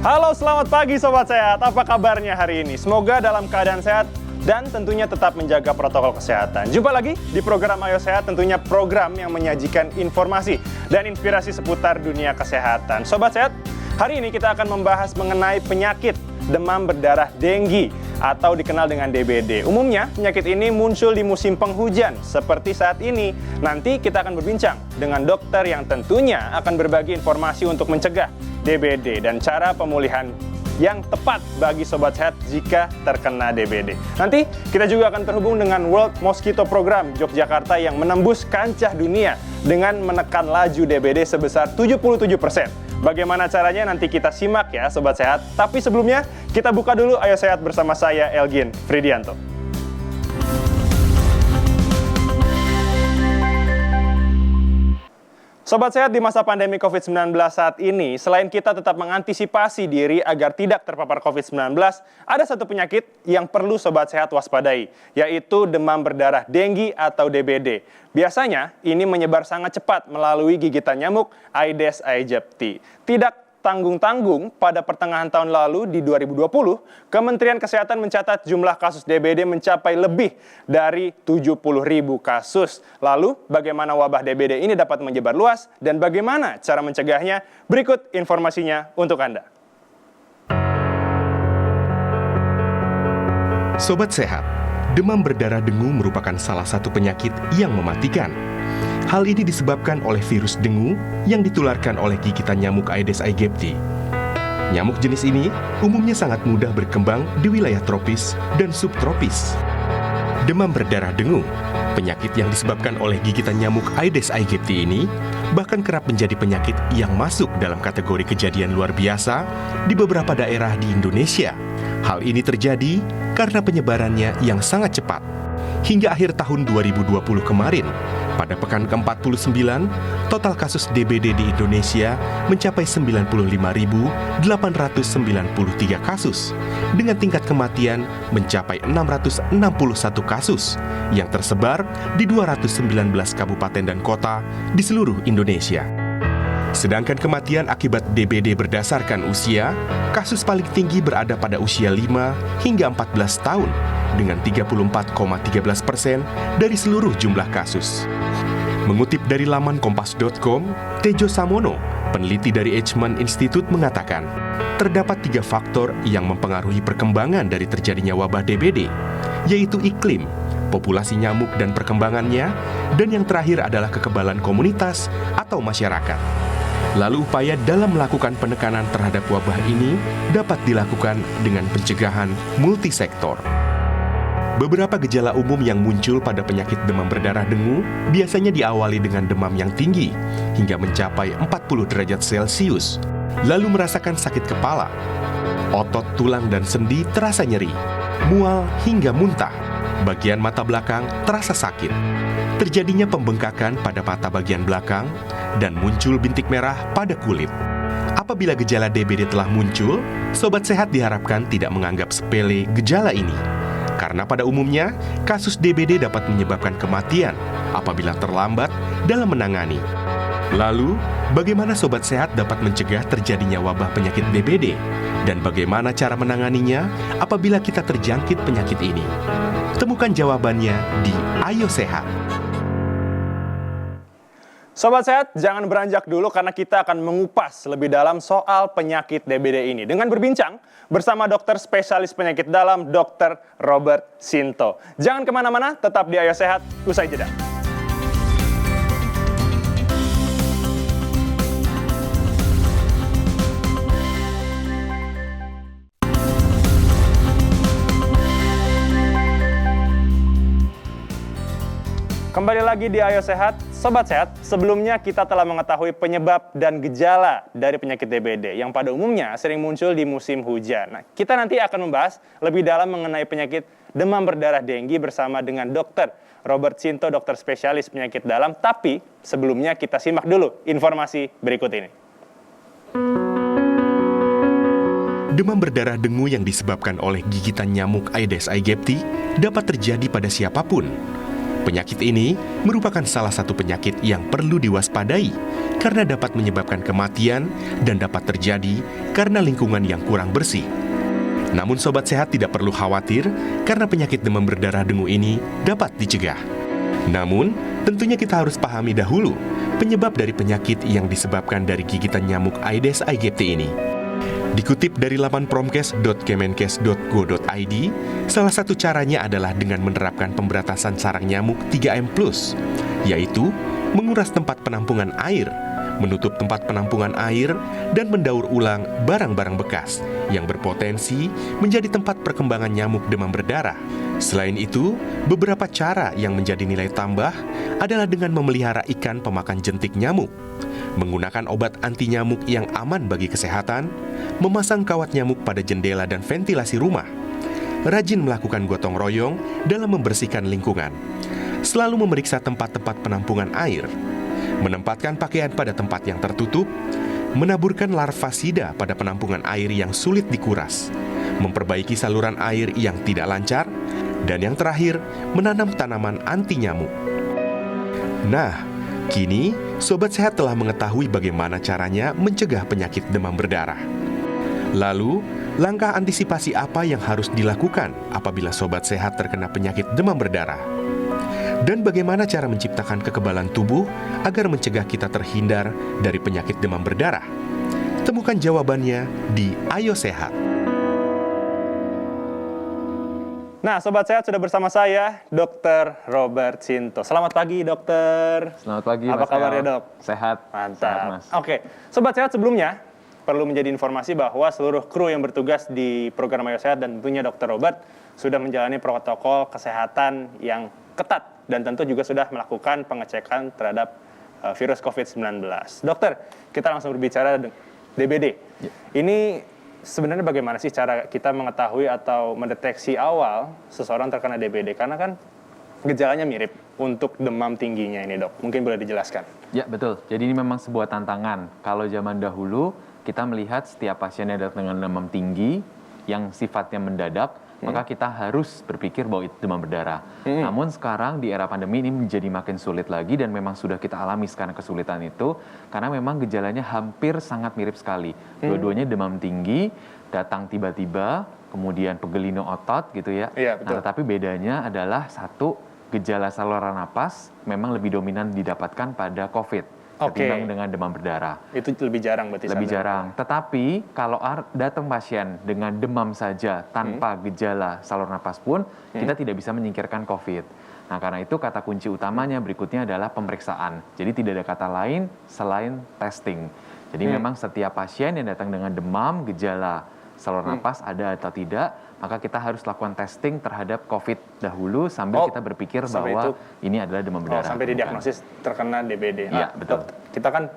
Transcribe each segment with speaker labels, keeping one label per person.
Speaker 1: Halo, selamat pagi Sobat Sehat. Apa kabarnya hari ini? Semoga dalam keadaan sehat dan tentunya tetap menjaga protokol kesehatan. Jumpa lagi di program Ayo Sehat, tentunya program yang menyajikan informasi dan inspirasi seputar dunia kesehatan. Sobat Sehat, hari ini kita akan membahas mengenai penyakit demam berdarah Dengue atau dikenal dengan DBD. Umumnya, penyakit ini muncul di musim penghujan seperti saat ini. Nanti kita akan berbincang dengan dokter yang tentunya akan berbagi informasi untuk mencegah DBD dan cara pemulihan yang tepat bagi Sobat Sehat jika terkena DBD. Nanti kita juga akan terhubung dengan World Mosquito Program Yogyakarta yang menembus kancah dunia dengan menekan laju DBD sebesar 77%. Bagaimana caranya nanti kita simak ya Sobat Sehat. Tapi sebelumnya kita buka dulu Ayo Sehat bersama saya Elgin Fridianto. Sobat Sehat, di masa pandemi COVID-19 saat ini, selain kita tetap mengantisipasi diri agar tidak terpapar COVID-19, ada satu penyakit yang perlu Sobat Sehat waspadai, yaitu demam berdarah Dengue atau DBD. Biasanya, ini menyebar sangat cepat melalui gigitan nyamuk Aedes aegypti. Tidak tanggung-tanggung, pada pertengahan tahun lalu di 2020, Kementerian Kesehatan mencatat jumlah kasus DBD mencapai lebih dari 70.000 kasus. Lalu, bagaimana wabah DBD ini dapat menyebar luas dan bagaimana cara mencegahnya? Berikut informasinya untuk Anda.
Speaker 2: Sobat Sehat, demam berdarah dengue merupakan salah satu penyakit yang mematikan. Hal ini disebabkan oleh virus dengue yang ditularkan oleh gigitan nyamuk Aedes aegypti. Nyamuk jenis ini umumnya sangat mudah berkembang di wilayah tropis dan subtropis. Demam berdarah dengue, penyakit yang disebabkan oleh gigitan nyamuk Aedes aegypti ini, bahkan kerap menjadi penyakit yang masuk dalam kategori kejadian luar biasa di beberapa daerah di Indonesia. Hal ini terjadi karena penyebarannya yang sangat cepat. Hingga akhir tahun 2020 kemarin, pada pekan ke-49, total kasus DBD di Indonesia mencapai 95.893 kasus, dengan tingkat kematian mencapai 661 kasus, yang tersebar di 219 kabupaten dan kota di seluruh Indonesia. Sedangkan kematian akibat DBD berdasarkan usia, kasus paling tinggi berada pada usia 5 hingga 14 tahun, dengan 34,13% dari seluruh jumlah kasus. Mengutip dari laman kompas.com, Tejo Samono, peneliti dari Eichmann Institute mengatakan, terdapat 3 faktor yang mempengaruhi perkembangan dari terjadinya wabah DBD, yaitu iklim, populasi nyamuk dan perkembangannya, dan yang terakhir adalah kekebalan komunitas atau masyarakat. Lalu upaya dalam melakukan penekanan terhadap wabah ini dapat dilakukan dengan pencegahan multisektor. Beberapa gejala umum yang muncul pada penyakit demam berdarah dengue biasanya diawali dengan demam yang tinggi hingga mencapai 40 derajat Celcius, lalu merasakan sakit kepala, otot, tulang, dan sendi terasa nyeri, mual hingga muntah, bagian mata belakang terasa sakit, terjadinya pembengkakan pada mata bagian belakang, dan muncul bintik merah pada kulit. Apabila gejala DBD telah muncul, Sobat Sehat diharapkan tidak menganggap sepele gejala ini. Karena pada umumnya, kasus DBD dapat menyebabkan kematian apabila terlambat dalam menangani. Lalu, bagaimana Sobat Sehat dapat mencegah terjadinya wabah penyakit DBD? Dan bagaimana cara menanganinya apabila kita terjangkit penyakit ini? Temukan jawabannya di Ayo Sehat.
Speaker 1: Sobat Sehat, jangan beranjak dulu karena kita akan mengupas lebih dalam soal penyakit DBD ini dengan berbincang bersama dokter spesialis penyakit dalam, Dr. Robert Sinto. Jangan kemana-mana, tetap di Ayo Sehat, usai jeda. Kembali lagi di Ayo Sehat. Sobat Sehat, sebelumnya kita telah mengetahui penyebab dan gejala dari penyakit DBD yang pada umumnya sering muncul di musim hujan. Nah, kita nanti akan membahas lebih dalam mengenai penyakit demam berdarah Dengue bersama dengan Dr. Robert Sinto, dokter spesialis penyakit dalam. Tapi sebelumnya kita simak dulu informasi berikut ini.
Speaker 2: Demam berdarah dengue yang disebabkan oleh gigitan nyamuk Aedes aegypti dapat terjadi pada siapapun. Penyakit ini merupakan salah satu penyakit yang perlu diwaspadai karena dapat menyebabkan kematian dan dapat terjadi karena lingkungan yang kurang bersih. Namun Sobat Sehat tidak perlu khawatir karena penyakit demam berdarah dengue ini dapat dicegah. Namun, tentunya kita harus pahami dahulu penyebab dari penyakit yang disebabkan dari gigitan nyamuk Aedes aegypti ini. Dikutip dari laman promkes.kemenkes.go.id, salah satu caranya adalah dengan menerapkan pemberantasan sarang nyamuk 3M+, yaitu menguras tempat penampungan air, menutup tempat penampungan air, dan mendaur ulang barang-barang bekas yang berpotensi menjadi tempat perkembangan nyamuk demam berdarah. Selain itu, beberapa cara yang menjadi nilai tambah adalah dengan memelihara ikan pemakan jentik nyamuk, menggunakan obat anti nyamuk yang aman bagi kesehatan, memasang kawat nyamuk pada jendela dan ventilasi rumah, rajin melakukan gotong royong dalam membersihkan lingkungan, selalu memeriksa tempat-tempat penampungan air, menempatkan pakaian pada tempat yang tertutup, menaburkan larvasida pada penampungan air yang sulit dikuras, memperbaiki saluran air yang tidak lancar, dan yang terakhir, menanam tanaman anti nyamuk. Nah, kini Sobat Sehat telah mengetahui bagaimana caranya mencegah penyakit demam berdarah. Lalu, langkah antisipasi apa yang harus dilakukan apabila Sobat Sehat terkena penyakit demam berdarah? Dan bagaimana cara menciptakan kekebalan tubuh agar mencegah kita terhindar dari penyakit demam berdarah? Temukan jawabannya di Ayo Sehat.
Speaker 1: Nah, Sobat Sehat sudah bersama saya, Dr. Robert Sinto. Selamat pagi, dokter.
Speaker 3: Selamat pagi,
Speaker 1: Apa
Speaker 3: Mas
Speaker 1: kabarnya,
Speaker 3: El?
Speaker 1: Dok?
Speaker 3: Sehat.
Speaker 1: Mantap.
Speaker 3: Sehat, Mas.
Speaker 1: Oke, Sobat Sehat sebelumnya perlu menjadi informasi bahwa seluruh kru yang bertugas di program Ayo Sehat dan tentunya Dr. Robert sudah menjalani protokol kesehatan yang ketat dan tentu juga sudah melakukan pengecekan terhadap virus COVID-19. Dokter, kita langsung berbicara DBD.
Speaker 3: Ya.
Speaker 1: Ini sebenarnya bagaimana sih cara kita mengetahui atau mendeteksi awal seseorang terkena DBD? Karena kan gejalanya mirip untuk demam tingginya ini, Dok. Mungkin boleh dijelaskan.
Speaker 3: Ya, betul. Jadi ini memang sebuah tantangan. Kalau zaman dahulu, kita melihat setiap pasien yang datang dengan demam tinggi yang sifatnya mendadak, maka kita harus berpikir bahwa itu demam berdarah. Namun sekarang di era pandemi ini menjadi makin sulit lagi dan memang sudah kita alami sekarang kesulitan itu karena memang gejalanya hampir sangat mirip sekali. Dua-duanya demam tinggi, datang tiba-tiba, kemudian pegelino otot gitu ya.
Speaker 1: Iya, betul.
Speaker 3: Nah, tetapi bedanya adalah satu, gejala saluran napas memang lebih dominan didapatkan pada COVID. Ketimbang dengan demam berdarah.
Speaker 1: Itu lebih jarang berarti.
Speaker 3: Lebih jarang. Tetapi kalau datang pasien dengan demam saja tanpa gejala saluran napas pun, kita tidak bisa menyingkirkan COVID. Nah, karena itu kata kunci utamanya berikutnya adalah pemeriksaan. Jadi tidak ada kata lain selain testing. Jadi memang setiap pasien yang datang dengan demam, gejala saluran napas ada atau tidak, maka kita harus lakukan testing terhadap COVID dahulu sambil kita berpikir bahwa ini adalah demam berdarah.
Speaker 1: Sampai didiagnosis terkena DBD.
Speaker 3: Iya, betul.
Speaker 1: Kita kan,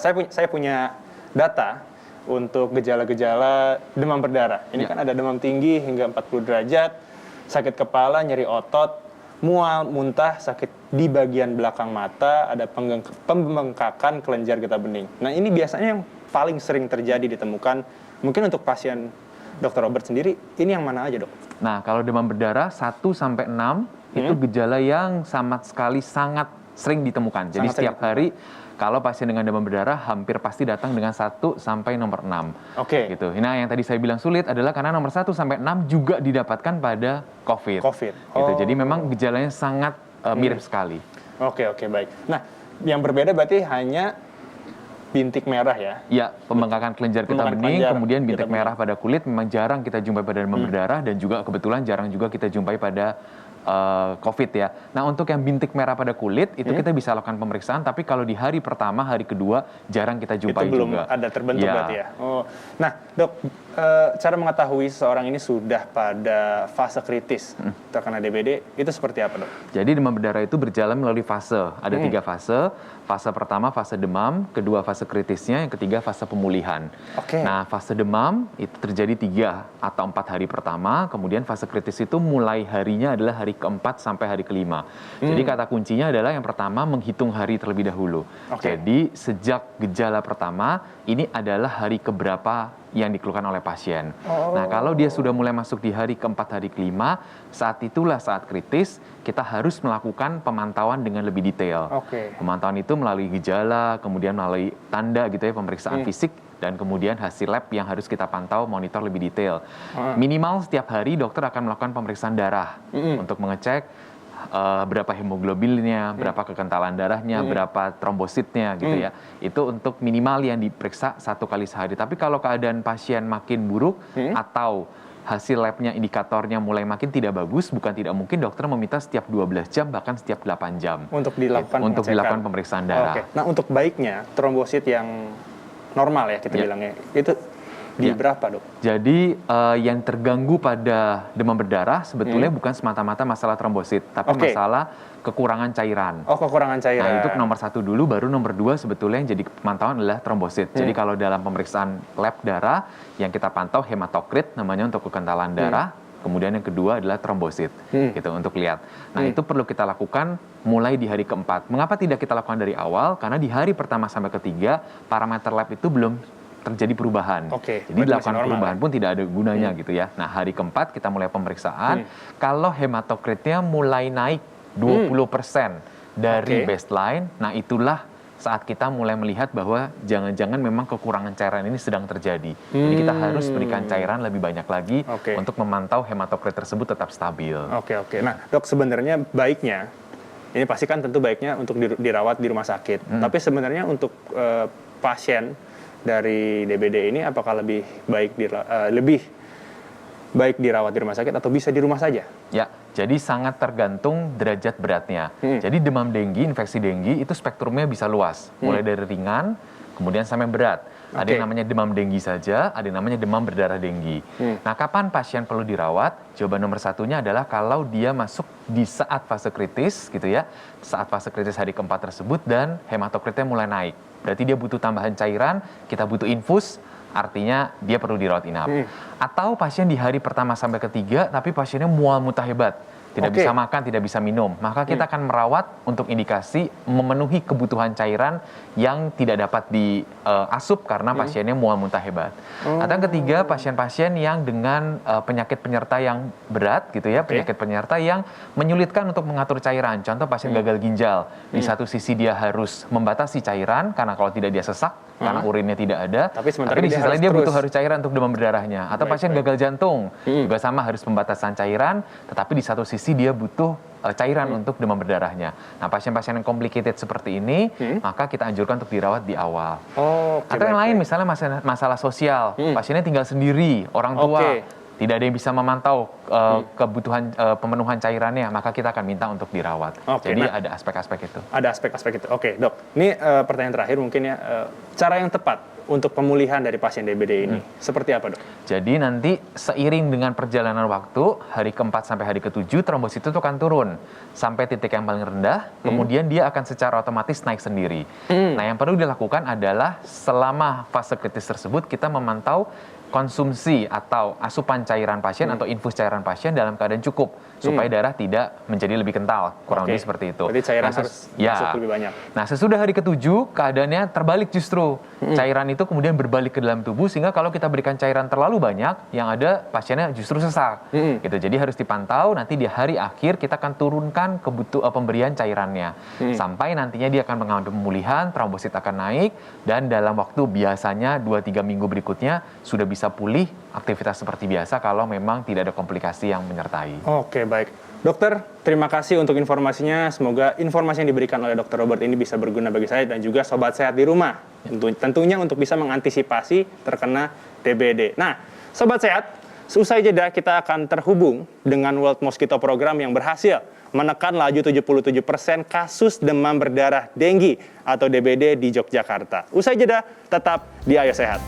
Speaker 1: saya punya data untuk gejala-gejala demam berdarah. Ini kan ada demam tinggi hingga 40 derajat, sakit kepala, nyeri otot, mual, muntah, sakit di bagian belakang mata, ada pembengkakan kelenjar getah bening. Nah, ini biasanya yang paling sering terjadi ditemukan. Mungkin untuk pasien Dr. Robert sendiri, ini yang mana aja, Dok?
Speaker 3: Nah, kalau demam berdarah 1-6 itu gejala yang sangat sering ditemukan. Jadi setiap hari kalau pasien dengan demam berdarah hampir pasti datang dengan 1 sampai nomor 6.
Speaker 1: Oke.
Speaker 3: Gitu. Nah, yang tadi saya bilang sulit adalah karena nomor 1 sampai 6 juga didapatkan pada COVID. Gitu. Jadi memang gejalanya sangat mirip sekali.
Speaker 1: Oke, baik. Nah, yang berbeda berarti hanya bintik merah ya?
Speaker 3: Ya, pembengkakan kelenjar getah bening, kemudian bintik merah pada kulit memang jarang kita jumpai pada demam berdarah dan juga kebetulan jarang juga kita jumpai pada COVID ya. Nah, untuk yang bintik merah pada kulit itu kita bisa lakukan pemeriksaan, tapi kalau di hari pertama, hari kedua jarang kita jumpai juga.
Speaker 1: Itu belum ada terbentuk berarti ya? Oh, nah Dok, cara mengetahui seseorang ini sudah pada fase kritis terkena DBD itu seperti apa, Dok?
Speaker 3: Jadi demam berdarah itu berjalan melalui fase. Ada 3 fase. Fase pertama fase demam, kedua fase kritisnya, yang ketiga fase pemulihan. Nah, fase demam itu terjadi 3 atau 4 hari pertama, kemudian fase kritis itu mulai harinya adalah hari keempat sampai hari kelima. Jadi kata kuncinya adalah yang pertama menghitung hari terlebih dahulu. Jadi sejak gejala pertama ini adalah hari keberapa yang dikeluhkan oleh pasien. Nah, kalau dia sudah mulai masuk di hari keempat, hari kelima, saat itulah saat kritis, kita harus melakukan pemantauan dengan lebih detail. Pemantauan itu melalui gejala, kemudian melalui tanda gitu ya, pemeriksaan fisik, dan kemudian hasil lab yang harus kita pantau, monitor lebih detail. Minimal setiap hari dokter akan melakukan pemeriksaan darah untuk mengecek berapa hemoglobinnya, berapa kekentalan darahnya, berapa trombositnya gitu ya. Itu untuk minimal yang diperiksa 1 kali sehari. Tapi kalau keadaan pasien makin buruk atau hasil labnya, indikatornya mulai makin tidak bagus, bukan tidak mungkin dokter meminta setiap 12 jam, bahkan setiap 8 jam.
Speaker 1: Untuk dilakukan
Speaker 3: pemeriksaan darah.
Speaker 1: Nah, untuk baiknya trombosit yang normal ya kita bilangnya, itu di berapa, Dok?
Speaker 3: Jadi yang terganggu pada demam berdarah sebetulnya bukan semata-mata masalah trombosit, tapi masalah kekurangan cairan.
Speaker 1: Kekurangan cairan.
Speaker 3: Nah, itu nomor 1 dulu, baru nomor 2 sebetulnya yang jadi pemantauan adalah trombosit. Jadi kalau dalam pemeriksaan lab darah, yang kita pantau hematokrit namanya untuk kekentalan darah, kemudian yang kedua adalah trombosit, gitu untuk lihat. Nah, itu perlu kita lakukan mulai di hari keempat. Mengapa tidak kita lakukan dari awal? Karena di hari pertama sampai ketiga, parameter lab itu belum terjadi perubahan. Jadi dilakukan perubahan pun tidak ada gunanya gitu ya. Nah, hari keempat kita mulai pemeriksaan. Kalau hematokritnya mulai naik 20% dari baseline, nah itulah saat kita mulai melihat bahwa jangan-jangan memang kekurangan cairan ini sedang terjadi. Jadi kita harus berikan cairan lebih banyak lagi untuk memantau hematokrit tersebut tetap stabil.
Speaker 1: Nah, Dok, sebenarnya baiknya, ini pasti kan tentu baiknya untuk dirawat di rumah sakit. Tapi sebenarnya untuk pasien dari DBD ini apakah lebih baik dirawat di rumah sakit atau bisa di rumah saja?
Speaker 3: Ya, jadi sangat tergantung derajat beratnya. Jadi demam denggi, infeksi denggi itu spektrumnya bisa luas, mulai dari ringan, kemudian sampai berat. Ada yang namanya demam denggi saja, ada yang namanya demam berdarah denggi. Nah, kapan pasien perlu dirawat? Jawaban nomor satunya adalah kalau dia masuk di saat fase kritis, gitu ya, saat fase kritis hari keempat tersebut dan hematokritnya mulai naik. Berarti dia butuh tambahan cairan, kita butuh infus, artinya dia perlu dirawat inap. Atau pasien di hari pertama sampai ketiga, tapi pasiennya mual muntah hebat, tidak bisa makan, tidak bisa minum, maka kita akan merawat untuk indikasi memenuhi kebutuhan cairan yang tidak dapat diasup karena pasiennya mual muntah hebat. Atau yang ketiga, pasien-pasien yang dengan penyakit penyerta yang berat gitu ya, penyakit penyerta yang menyulitkan untuk mengatur cairan. Contoh pasien gagal ginjal, di satu sisi dia harus membatasi cairan karena kalau tidak dia sesak karena urinnya tidak ada, tapi di sisi lain dia harus cairan untuk demam berdarahnya. Atau pasien gagal jantung juga sama, harus pembatasan cairan, tetapi di satu sisi dia butuh cairan untuk demam berdarahnya. Nah, pasien-pasien yang complicated seperti ini, maka kita anjurkan untuk dirawat di awal. Atau yang lain, misalnya masalah sosial, pasiennya tinggal sendiri, orang tua, tidak ada yang bisa memantau kebutuhan pemenuhan cairannya, maka kita akan minta untuk dirawat. Jadi ada aspek-aspek itu.
Speaker 1: Ada aspek-aspek itu. Oke, Dok. Ini pertanyaan terakhir mungkin ya, cara yang tepat untuk pemulihan dari pasien DBD ini seperti apa, Dok?
Speaker 3: Jadi nanti seiring dengan perjalanan waktu, hari keempat sampai hari ketujuh, trombosit itu akan turun sampai titik yang paling rendah, kemudian dia akan secara otomatis naik sendiri. Nah, yang perlu dilakukan adalah selama fase kritis tersebut, kita memantau konsumsi atau asupan cairan pasien atau infus cairan pasien dalam keadaan cukup supaya darah tidak menjadi lebih kental, kurang lebih seperti itu.
Speaker 1: Berarti cairan harus masuk lebih banyak.
Speaker 3: Nah, sesudah hari ketujuh keadaannya terbalik justru. Cairan itu kemudian berbalik ke dalam tubuh sehingga kalau kita berikan cairan terlalu banyak, yang ada pasiennya justru sesak. Gitu. Jadi harus dipantau, nanti di hari akhir kita akan turunkan pemberian cairannya. Sampai nantinya dia akan mengalami pemulihan, trombosit akan naik dan dalam waktu biasanya 2-3 minggu berikutnya sudah bisa pulih aktivitas seperti biasa kalau memang tidak ada komplikasi yang menyertai.
Speaker 1: Oke, baik. Dokter, terima kasih untuk informasinya. Semoga informasi yang diberikan oleh Dr. Robert ini bisa berguna bagi saya dan juga sobat sehat di rumah. Tentunya untuk bisa mengantisipasi terkena DBD. Nah, sobat sehat, usai jeda kita akan terhubung dengan World Mosquito Program yang berhasil menekan laju 77% kasus demam berdarah denggi atau DBD di Yogyakarta. Usai jeda, tetap di Ayo Sehat.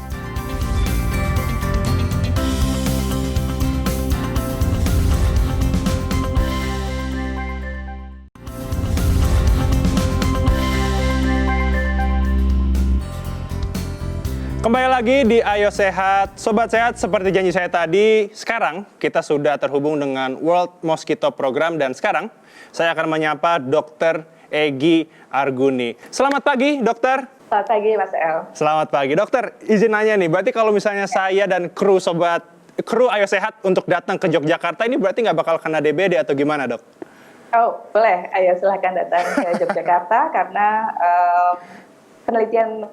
Speaker 1: Kembali lagi di Ayo Sehat. Sobat Sehat, seperti janji saya tadi, sekarang kita sudah terhubung dengan World Mosquito Program dan sekarang saya akan menyapa Dr. Egy Arguni. Selamat pagi, Dokter.
Speaker 4: Selamat pagi, Mas El.
Speaker 1: Selamat pagi. Dokter, izin nanya nih, berarti kalau misalnya saya dan kru Ayo Sehat untuk datang ke Yogyakarta, ini berarti nggak bakal kena DBD atau gimana, Dok?
Speaker 4: Oh, boleh. Ayo silahkan datang ke Yogyakarta karena penelitian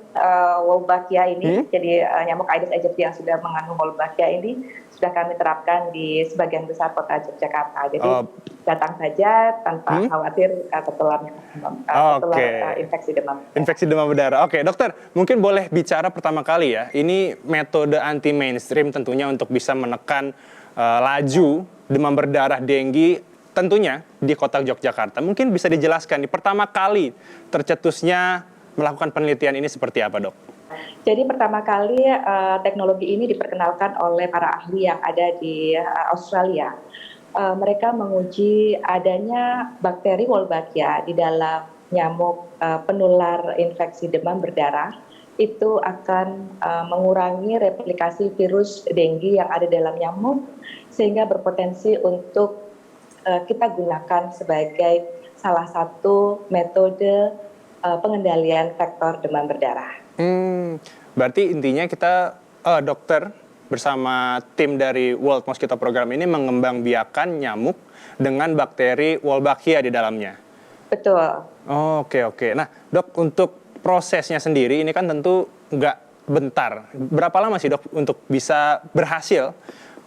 Speaker 4: Wolbachia ini, jadi nyamuk Aedes aegypti yang sudah mengandung Wolbachia ini sudah kami terapkan di sebagian besar kota Yogyakarta. Jadi datang saja tanpa khawatir tertular infeksi demam.
Speaker 1: Infeksi demam berdarah. Oke, dokter, mungkin boleh bicara pertama kali ya. Ini metode anti mainstream tentunya untuk bisa menekan laju demam berdarah dengue tentunya di kota Yogyakarta. Mungkin bisa dijelaskan nih pertama kali tercetusnya melakukan penelitian ini seperti apa, Dok?
Speaker 4: Jadi pertama kali teknologi ini diperkenalkan oleh para ahli yang ada di Australia. Mereka menguji adanya bakteri Wolbachia di dalam nyamuk penular infeksi demam berdarah. Itu akan mengurangi replikasi virus dengue yang ada dalam nyamuk sehingga berpotensi untuk kita gunakan sebagai salah satu metode pengendalian faktor demam berdarah.
Speaker 1: Berarti intinya kita dokter bersama tim dari World Mosquito Program ini mengembangbiakan nyamuk dengan bakteri Wolbachia di dalamnya.
Speaker 4: Betul.
Speaker 1: Oke. Nah, Dok, untuk prosesnya sendiri ini kan tentu nggak bentar. Berapa lama sih, Dok, untuk bisa berhasil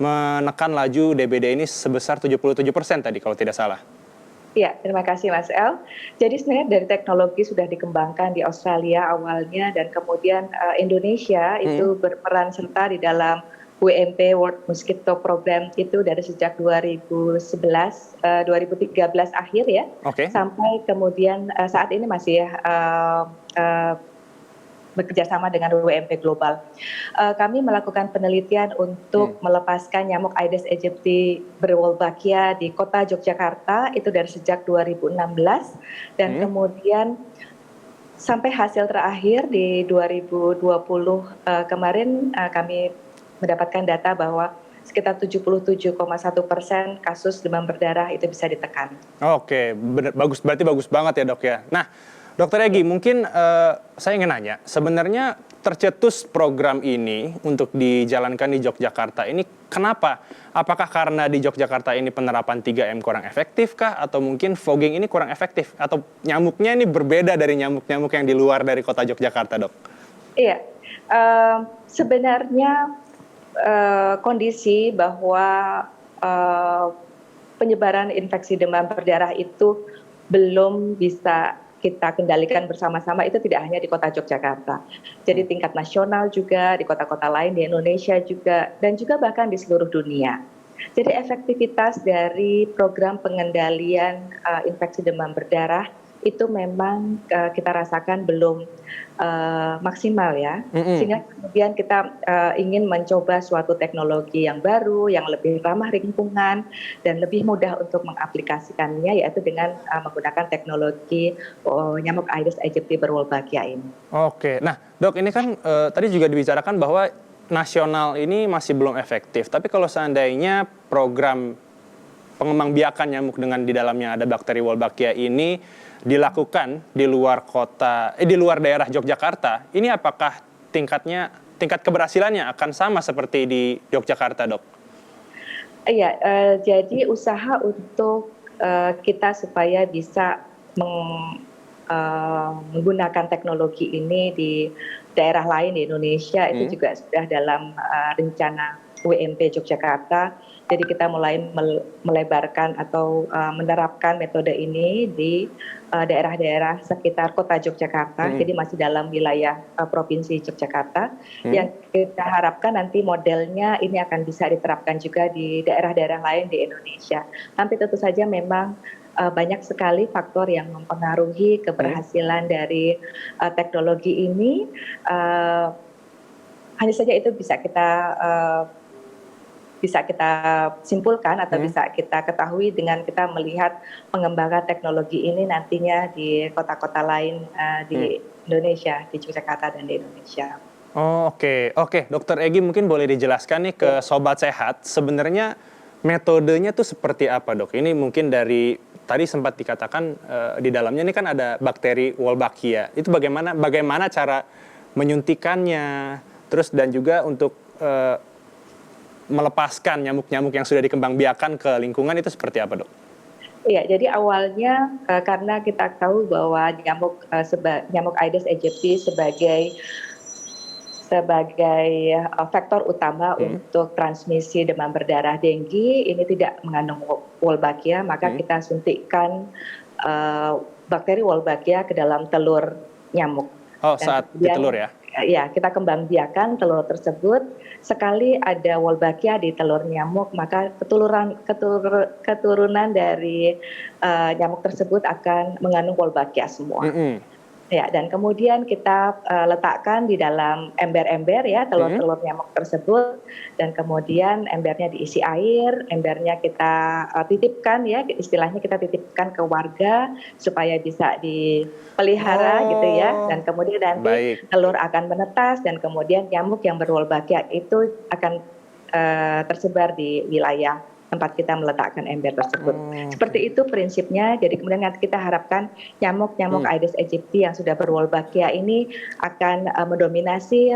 Speaker 1: menekan laju DBD ini sebesar 77% tadi kalau tidak salah?
Speaker 4: Ya, terima kasih Mas El. Jadi sebenarnya dari teknologi sudah dikembangkan di Australia awalnya dan kemudian Indonesia itu berperan serta di dalam WMP World Mosquito Program itu dari sejak 2013 akhir ya, sampai kemudian saat ini masih bekerja sama dengan WMP Global. Kami melakukan penelitian untuk melepaskan nyamuk Aedes aegypti berwolbachia di kota Yogyakarta itu dari sejak 2016 dan kemudian sampai hasil terakhir di 2020 kemarin kami mendapatkan data bahwa sekitar 77,1% kasus demam berdarah itu bisa ditekan.
Speaker 1: Oke, berarti bagus banget ya, Dok ya. Nah, Dokter Egi, mungkin saya ingin nanya, sebenarnya tercetus program ini untuk dijalankan di Yogyakarta ini kenapa? Apakah karena di Yogyakarta ini penerapan 3M kurang efektif kah? Atau mungkin fogging ini kurang efektif? Atau nyamuknya ini berbeda dari nyamuk-nyamuk yang di luar dari kota Yogyakarta, Dok?
Speaker 4: Iya, sebenarnya kondisi bahwa penyebaran infeksi demam berdarah itu belum bisa kita kendalikan bersama-sama itu tidak hanya di kota Yogyakarta. Jadi tingkat nasional juga, di kota-kota lain di Indonesia juga, dan juga bahkan di seluruh dunia. Jadi efektivitas dari program pengendalian infeksi demam berdarah itu memang kita rasakan belum maksimal ya, sehingga kemudian kita ingin mencoba suatu teknologi yang baru, yang lebih ramah lingkungan dan lebih mudah untuk mengaplikasikannya, yaitu dengan menggunakan teknologi nyamuk Aedes aegypti berwolbachia ini.
Speaker 1: Oke, nah Dok ini kan tadi juga dibicarakan bahwa nasional ini masih belum efektif, tapi kalau seandainya program pengembangbiakan nyamuk dengan di dalamnya ada bakteri Wolbachia ini dilakukan di luar di luar daerah Yogyakarta, ini apakah tingkat keberhasilannya akan sama seperti di Yogyakarta, Dok?
Speaker 4: Iya, jadi usaha untuk kita supaya bisa menggunakan teknologi ini di daerah lain di Indonesia itu juga sudah dalam rencana WMP Yogyakarta. Jadi kita mulai melebarkan atau menerapkan metode ini di daerah-daerah sekitar kota Yogyakarta. Jadi masih dalam wilayah provinsi Yogyakarta. Yang kita harapkan nanti modelnya ini akan bisa diterapkan juga di daerah-daerah lain di Indonesia. Tapi tentu saja memang banyak sekali faktor yang mempengaruhi keberhasilan dari teknologi ini. Hanya saja itu bisa kita simpulkan atau bisa kita ketahui dengan kita melihat pengembangan teknologi ini nantinya di kota-kota lain di Indonesia, di Yogyakarta dan di Indonesia.
Speaker 1: Oke, Dokter Egi mungkin boleh dijelaskan nih ke Sobat Sehat, sebenarnya metodenya tuh seperti apa, Dok? Ini mungkin dari tadi sempat dikatakan di dalamnya ini kan ada bakteri Wolbachia. Itu bagaimana cara menyuntikannya, terus dan juga untuk melepaskan nyamuk-nyamuk yang sudah dikembangbiakan ke lingkungan itu seperti apa, Dok?
Speaker 4: Iya, jadi awalnya karena kita tahu bahwa nyamuk Aedes aegypti sebagai faktor utama untuk transmisi demam berdarah denggi ini tidak mengandung Wolbachia, maka kita suntikkan bakteri Wolbachia ke dalam telur nyamuk.
Speaker 1: Oh, saat di telur ya?
Speaker 4: Ya, kita kembangbiakan telur tersebut. Sekali ada Wolbachia di telur nyamuk, maka keturunan dari nyamuk tersebut akan mengandung Wolbachia semua. Ya, dan kemudian kita letakkan di dalam ember-ember ya telur-telur nyamuk tersebut, dan kemudian embernya diisi air, embernya kita titipkan ya, istilahnya kita titipkan ke warga supaya bisa dipelihara gitu ya, dan kemudian nanti telur akan menetas dan kemudian nyamuk yang berwolbachia itu akan tersebar di wilayah tempat kita meletakkan ember tersebut. Seperti itu prinsipnya. Jadi kemudian nanti kita harapkan nyamuk-nyamuk Aedes aegypti yang sudah berwolbachia ini akan mendominasi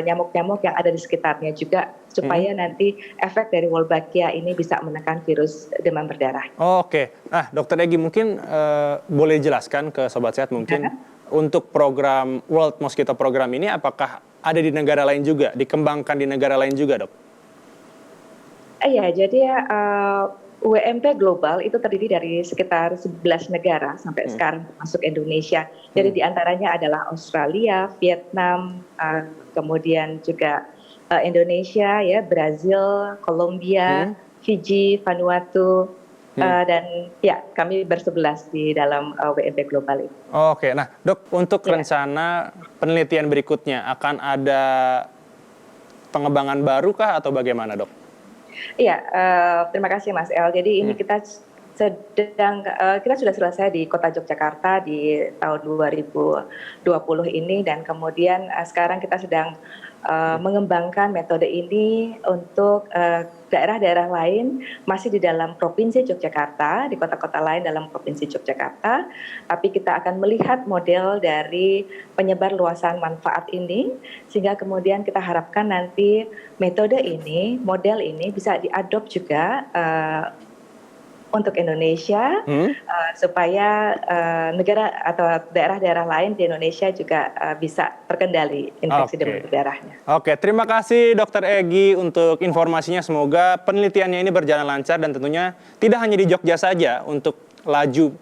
Speaker 4: nyamuk-nyamuk yang ada di sekitarnya juga, supaya nanti efek dari Wolbachia ini bisa menekan virus demam berdarah.
Speaker 1: Oke. Nah, Dr. Egy mungkin boleh jelaskan ke Sobat Sehat mungkin untuk program World Mosquito Program ini apakah ada di negara lain juga, dikembangkan di negara lain juga, Dok?
Speaker 4: Iya, jadi WMP global itu terdiri dari sekitar 11 negara sampai sekarang termasuk Indonesia. Jadi diantaranya adalah Australia, Vietnam, kemudian juga Indonesia, ya, Brazil, Kolombia, Fiji, Vanuatu, dan ya kami bersebelas di dalam WMP global itu.
Speaker 1: Oke, nah Dok, untuk rencana penelitian berikutnya akan ada pengembangan baru kah atau bagaimana, Dok?
Speaker 4: Iya, terima kasih Mas El. Jadi ini kita sudah selesai di Kota Yogyakarta di tahun 2020 ini, dan kemudian sekarang kita sedang mengembangkan metode ini untuk daerah-daerah lain masih di dalam Provinsi Yogyakarta, di kota-kota lain dalam Provinsi Yogyakarta, tapi kita akan melihat model dari penyebar luasan manfaat ini, sehingga kemudian kita harapkan nanti metode ini, model ini bisa diadopt juga untuk Indonesia, supaya negara atau daerah-daerah lain di Indonesia juga bisa terkendali infeksi demam berdarahnya.
Speaker 1: Oke, terima kasih Dr. Egy untuk informasinya. Semoga penelitiannya ini berjalan lancar dan tentunya tidak hanya di Jogja saja untuk laju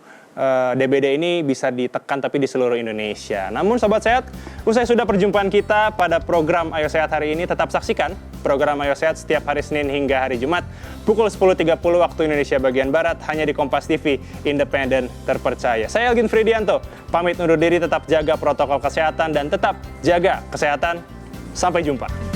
Speaker 1: DBD ini bisa ditekan tapi di seluruh Indonesia. Namun Sobat Sehat, usai sudah perjumpaan kita pada program Ayo Sehat hari ini, tetap saksikan program Ayo Sehat setiap hari Senin hingga hari Jumat pukul 10.30 waktu Indonesia bagian Barat hanya di Kompas TV, independen, terpercaya. Saya Elgin Fridianto, pamit undur diri, tetap jaga protokol kesehatan dan tetap jaga kesehatan. Sampai jumpa.